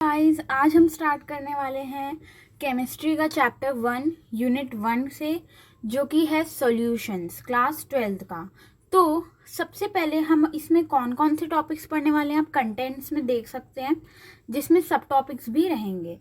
Guys आज हम start करने वाले हैं केमिस्ट्री का चैप्टर 1 यूनिट 1 से, जो कि है सॉल्यूशंस क्लास 12th का। तो सबसे पहले हम इसमें कौन कौन से टॉपिक्स पढ़ने वाले हैं आप कंटेंट्स में देख सकते हैं, जिसमें सब टॉपिक्स भी रहेंगे।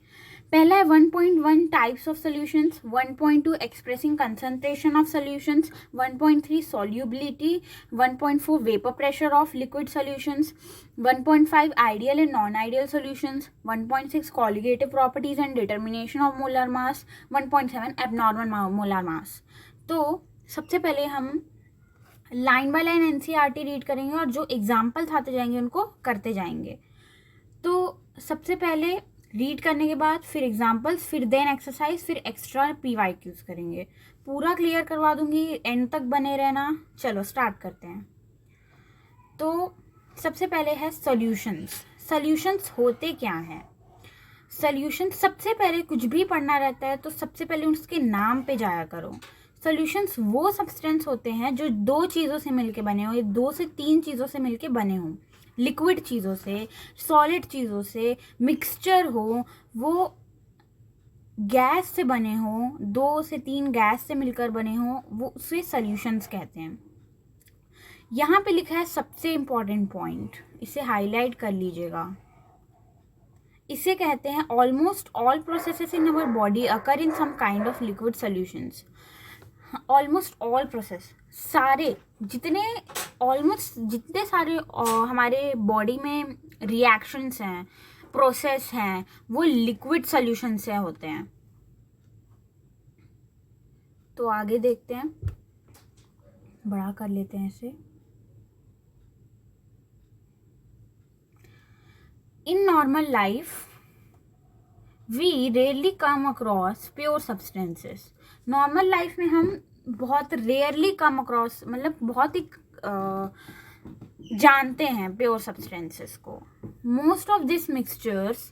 पहला है 1.1 types of solutions, 1.2 expressing concentration of solutions, 1.3 solubility, 1.4 vapour pressure of liquid solutions, 1.5 ideal and non-ideal solutions, 1.6 colligative properties and determination of molar mass, 1.7 abnormal molar mass। तो सबसे पहले हम line by line NCERT read करेंगे और जो examples आते जाएंगे उनको करते जाएंगे। तो सबसे पहले रीड करने के बाद फिर एग्जाम्पल्स, फिर देन एक्सरसाइज, फिर एक्स्ट्रा पीवाईक्यूज करेंगे। पूरा क्लियर करवा दूंगी, एंड तक बने रहना। चलो स्टार्ट करते हैं। तो सबसे पहले है सॉल्यूशंस। सॉल्यूशंस होते क्या हैं? सॉल्यूशन सबसे पहले कुछ भी पढ़ना रहता है तो सबसे पहले उसके नाम पे जाया करो। सॉल्यूशंस वो सब्सटेंस होते हैं जो दो चीज़ों से मिलके बने हो, या 2 से 3 चीज़ों से मिलके बने हों। लिक्विड चीज़ों से, सॉलिड चीज़ों से, मिक्सचर हो, वो गैस से बने हो, 2 से 3 गैस से मिलकर बने हो, वो उसे सॉल्यूशंस कहते हैं। यहाँ पे लिखा है सबसे इम्पॉर्टेंट पॉइंट, इसे हाईलाइट कर लीजिएगा। इसे कहते हैं almost all processes in our body occur in some kind of liquid solutions. Almost all process, सारे जितने ऑलमोस्ट जितने सारे हमारे बॉडी में रिएक्शंस हैं, प्रोसेस हैं, वो लिक्विड सॉल्यूशन से होते हैं। तो आगे देखते हैं, बड़ा कर लेते हैं इसे। In normal life, we rarely come across pure substances. Normal life में हम बहुत rarely come across, मतलब बहुत ही जानते हैं pure substances को। Most of these mixtures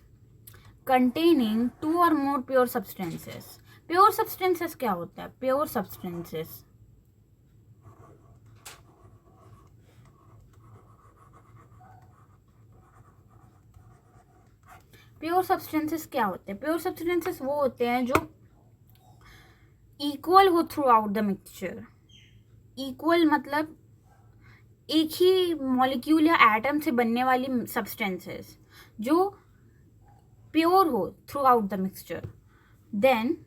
containing 2 or more pure substances. Pure substances क्या होता है? Pure substances प्योर सब्सटेंसेस क्या होते हैं? प्योर सब्सटेंसेस वो होते हैं जो इक्वल हो throughout the mixture. Equal मतलब एक ही मॉलिक्यूल या एटम से बनने वाली सब्सटेंसेस जो प्योर हो throughout the mixture. Then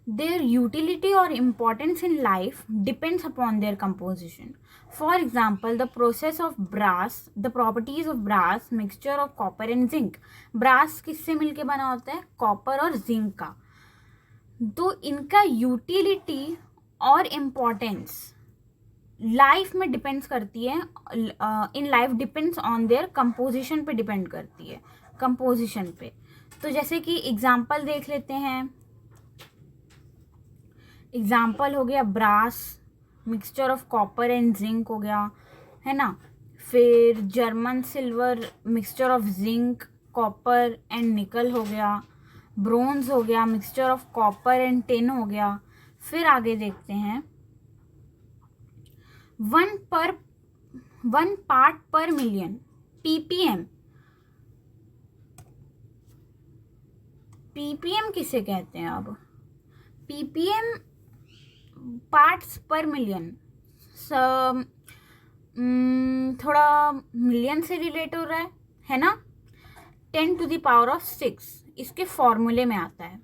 their utility or importance in life depends upon their composition. For example, the process of brass, the properties of brass, mixture of copper and zinc. brass किससे मिलके बना होता है? Copper और zinc का। तो इनका utility और इम्पोर्टेंस लाइफ में डिपेंड्स करती है, in life depends on their composition पे डिपेंड करती है, कंपोजिशन पे। तो जैसे कि एग्जाम्पल देख लेते हैं। एग्जाम्पल हो गया brass, mixture of copper and zinc हो गया, है ना। फिर German silver, mixture of zinc, copper and nickel हो गया। ब्रोंज हो गया, mixture of copper and tin हो गया। फिर आगे देखते हैं, 1 पार्ट पर मिलियन, पीपीएम। पीपीएम किसे कहते हैं? अब पीपीएम पार्ट्स पर मिलियन, थोड़ा मिलियन से रिलेट हो रहा है ना। 10⁶ इसके फॉर्मूले में आता है।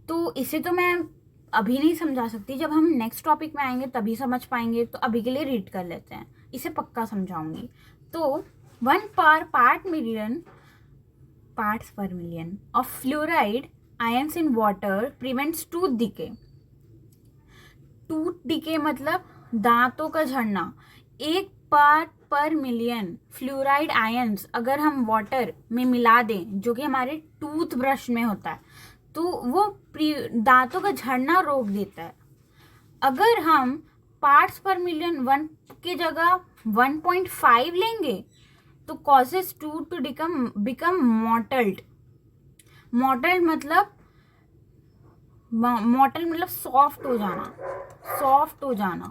तो इसे तो मैं अभी नहीं समझा सकती, जब हम नेक्स्ट टॉपिक में आएंगे तभी समझ पाएंगे। तो अभी के लिए रीड कर लेते हैं, इसे पक्का समझाऊंगी। तो 1 parts per million of fluoride ions in water prevents tooth decay. Tooth decay मतलब दांतों का झड़ना। 1 पार्ट पर मिलियन फ्लोराइड आयंस अगर हम वाटर में मिला दें, जो कि हमारे टूथ ब्रश में होता है, तो वो दांतों का झड़ना रोक देता है। अगर हम पार्ट्स पर मिलियन 1 की जगह 1.5 लेंगे तो causes tooth to become mottled. Mottled मतलब सॉफ्ट हो जाना,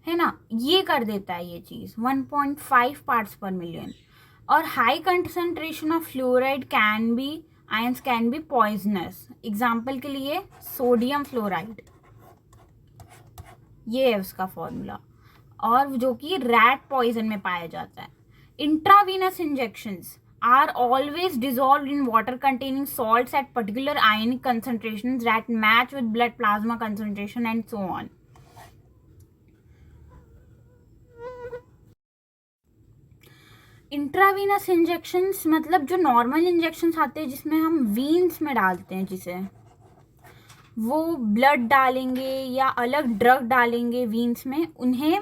है ना। ये कर देता है ये चीज़ 1.5 पार्ट्स पर मिलियन। और high concentration of fluoride can be ions can be poisonous. Example के लिए सोडियम फ्लोराइड, ये है उसका फॉर्मूला, और जो कि रैट पॉइजन में पाया जाता है। Intravenous injections are always dissolved in water containing salts at particular ionic concentrations that match with blood plasma concentration and so on. Intravenous injections मतलब जो नॉर्मल इंजेक्शंस आते हैं जिसमें हम वीन्स में डालते हैं, जिसे वो ब्लड डालेंगे या अलग ड्रग डालेंगे वीन्स में, उन्हें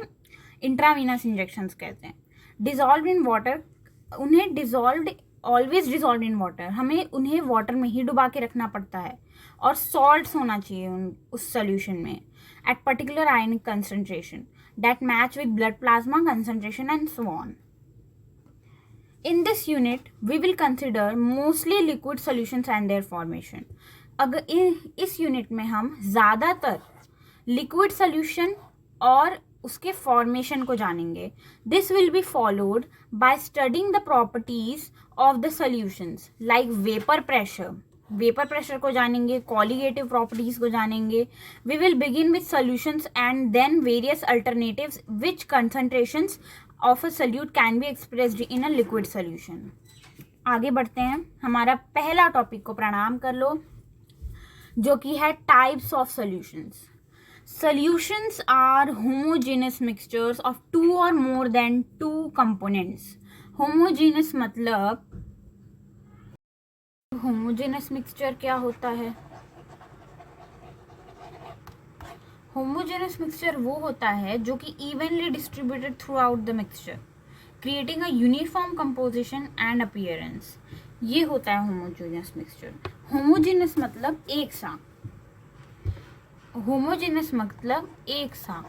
इंट्रावीनस इंजेक्शंस कहते हैं। डिजॉल्व इन वाटर, उन्हें dissolved always dissolve in water, हमें उन्हें वाटर में ही डुबा के रखना पड़ता है, और सॉल्ट्स होना चाहिए उस सोल्यूशन में at particular ionic concentration that match with blood plasma concentration and so on. In this unit, we will consider mostly liquid solutions and their formation. अगर इस यूनिट में हम ज़्यादातर लिक्विड सोल्यूशन और उसके फॉर्मेशन को जानेंगे। This will be followed by studying the properties of the solutions like vapour pressure, vapour pressure को जानेंगे, कॉलिगेटिव प्रॉपर्टीज को जानेंगे। We will begin with solutions and then various alternatives which concentrations of a solute can be expressed in a liquid solution. आगे बढ़ते हैं, हमारा पहला topic को प्रणाम कर लो, जो कि है types of solutions. Solutions are homogeneous mixtures of two और more than two components. Homogeneous मतलब, होमोजेनस मिक्सचर क्या होता है? होमोजेनस मिक्सचर वो होता है जो कि evenly distributed through out the mixture, creating a uniform composition and appearance. ये होता है होमोजेनस मिक्सचर। होमोजेनस मतलब एक सा, होमोजेनस मतलब एक सा,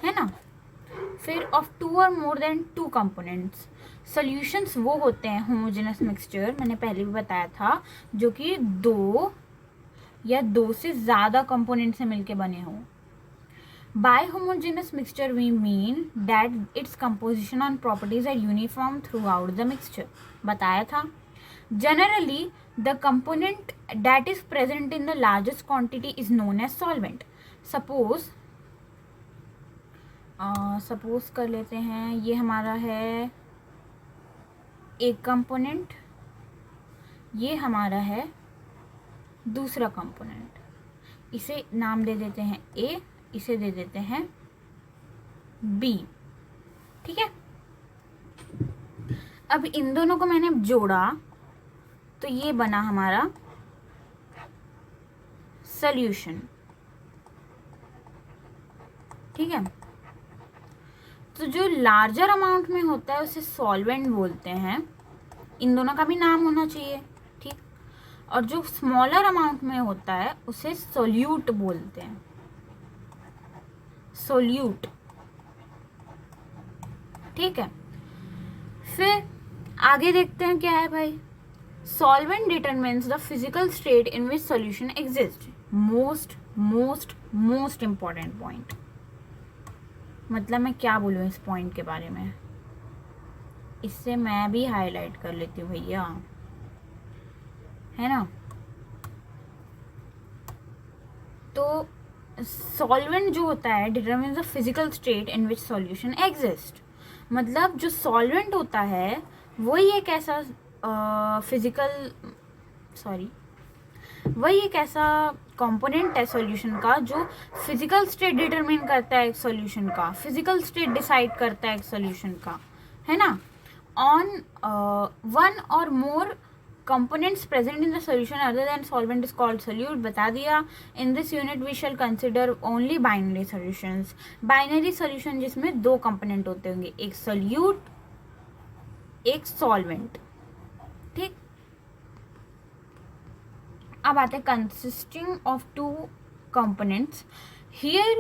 है ना। फिर ऑफ टू और more than two components. Solutions वो होते हैं होमोजेनस मिक्सचर, मैंने पहले भी बताया था, जो कि दो या दो से ज़्यादा कंपोनेंट से मिलके बने हों। By homogeneous mixture we mean that its composition and properties are uniform throughout the mixture, बताया था। Generally the component that is present in the largest quantity is known as solvent. Suppose कर लेते हैं, ये हमारा है एक component, ये हमारा है दूसरा कंपोनेंट, इसे नाम दे देते हैं ए, इसे दे देते हैं बी, ठीक है। अब इन दोनों को मैंने जोड़ा तो ये बना हमारा सॉल्यूशन, ठीक है। तो जो लार्जर अमाउंट में होता है उसे सॉल्वेंट बोलते हैं, इन दोनों का भी नाम होना चाहिए, ठीक। और जो स्मॉलर अमाउंट में होता है उसे सोल्यूट बोलते हैं, सोल्यूट, ठीक है। फिर आगे देखते हैं क्या है भाई। Solvent determines the physical state in which solution exist. Most most most important point, मतलब मैं क्या बोलूँ इस पॉइंट के बारे में, इससे मैं भी हाईलाइट कर लेती हूँ भैया, है ना। तो सॉल्वेंट जो होता है determines the physical state in which solution exist, मतलब जो सॉल्वेंट होता है वही एक ऐसा वही एक ऐसा कंपोनेंट है सॉल्यूशन का जो फिजिकल स्टेट डिटरमिन करता है एक सॉल्यूशन का, फिजिकल स्टेट डिसाइड करता है एक सॉल्यूशन का, है ना। ऑन वन और मोर components present in the solution other than solvent is called solute, बता दिया। in this unit we shall consider only binary solutions। binary solution जिसमें दो component होते होंगे, एक solute एक solvent, ठीक। अब आते हैं consisting of two components। here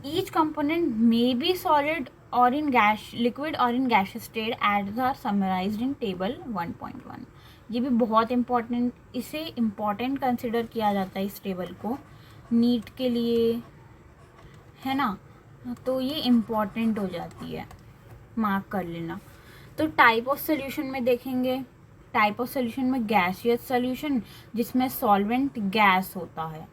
each component may be solid or in gas, liquid or in gaseous state as are summarized in table 1.1। ये भी बहुत इम्पॉर्टेंट, इसे इम्पॉर्टेंट कंसिडर किया जाता है इस टेबल को नीट के लिए, है ना। तो ये इम्पॉर्टेंट हो जाती है, मार्क कर लेना। तो टाइप ऑफ सोल्यूशन में देखेंगे, टाइप ऑफ सोल्यूशन में गैसियस सोल्यूशन जिसमें सॉल्वेंट गैस होता है,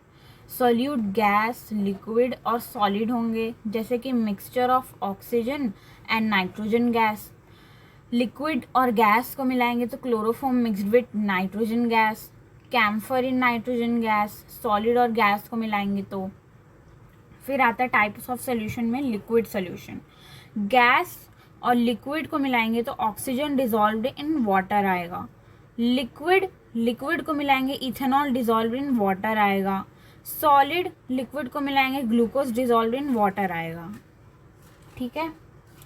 सॉल्यूट गैस, लिक्विड और सॉलिड होंगे, जैसे कि mixture of oxygen and nitrogen gas. Liquid और गैस को मिलाएंगे तो chloroform mixed with nitrogen gas, camphor in nitrogen gas. Solid और गैस को मिलाएंगे तो फिर आता है टाइप्स ऑफ सोल्यूशन में लिक्विड सोल्यूशन। गैस और लिक्विड को मिलाएंगे तो ऑक्सीजन डिजॉल्व्ड इन वाटर आएगा। लिक्विड को मिलाएंगे इथेनॉल डिजॉल्व्ड इन वाटर आएगा। सॉलिड लिक्विड को मिलाएंगे ग्लूकोज डिजॉल्व्ड इन वाटर आएगा। ठीक है,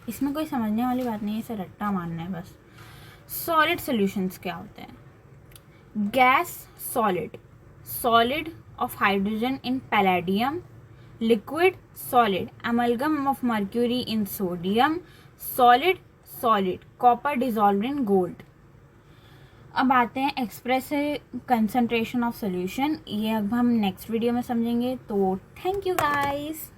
इसमें कोई समझने वाली बात नहीं है, इसे रट्टा मारना है बस। सॉलिड सॉल्यूशंस क्या होते हैं? Gas solid of hydrogen in palladium. Liquid solid amalgam of mercury in sodium. Solid copper dissolved in gold. अब आते हैं एक्सप्रेसिव कंसंट्रेशन ऑफ सॉल्यूशन, ये अब हम नेक्स्ट वीडियो में समझेंगे। तो थैंक यू गाइस।